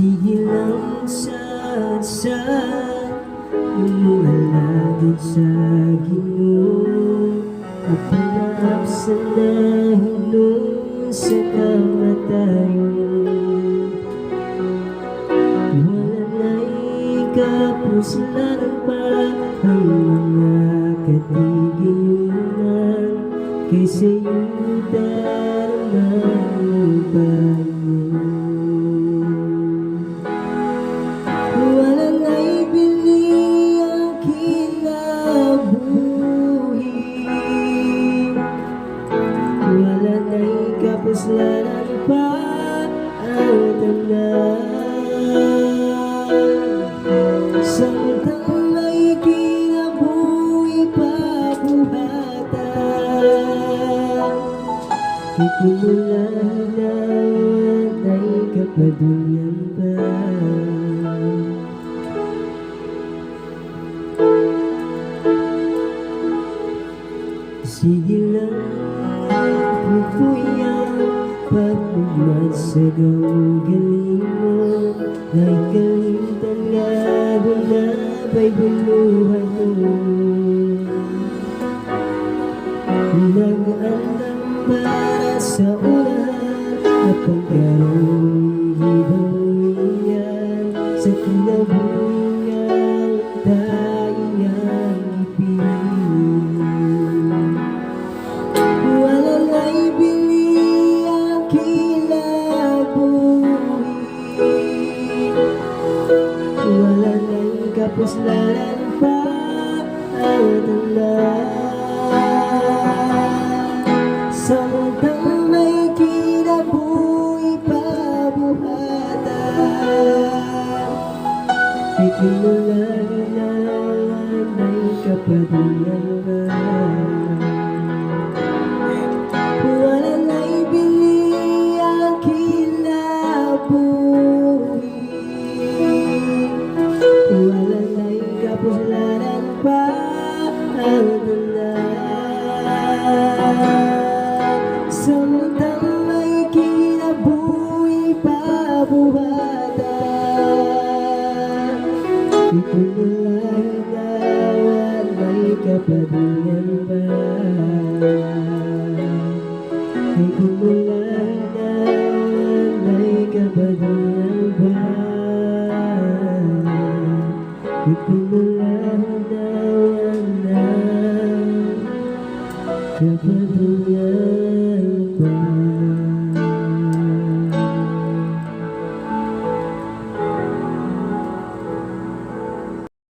Sige lang sad lumalagad sa Ginoo Mapanap sa nahulog sa kamatayon Wala na'y kapuslan pa ang mga katigilan Kaysa yuda naman uban Wala na'y bili ang kinabuhi Wala na'y kapuslanan pa ang tanan Samtang may kinabuhi pa buhatan Ikumulahan ay kapadunyan pa Sige lang, pupuyang pagmumad sa galing mo Dahil kalimutan nga na ba'y buluhan mo Nag-alam para sa ulan na pagkaroon hibawian Sa kinabuhiang tayang ipin Wala na'y bili ang kinabuhi Wala na'y kapuslanan pa ang tanan Samtang may kinabuhi pa buhatan Ikinulanan ay kapadungan ka Wala na'y bili ang kinabuhi Wala na'y kapuslanan pa ang tanan Samtang may kinabuhi pa buhatan Ikumulahin na wala'y kapadungan ba Ikumulahin na wala'y kapadungan ba Ikumulahin na wala'y kapadungan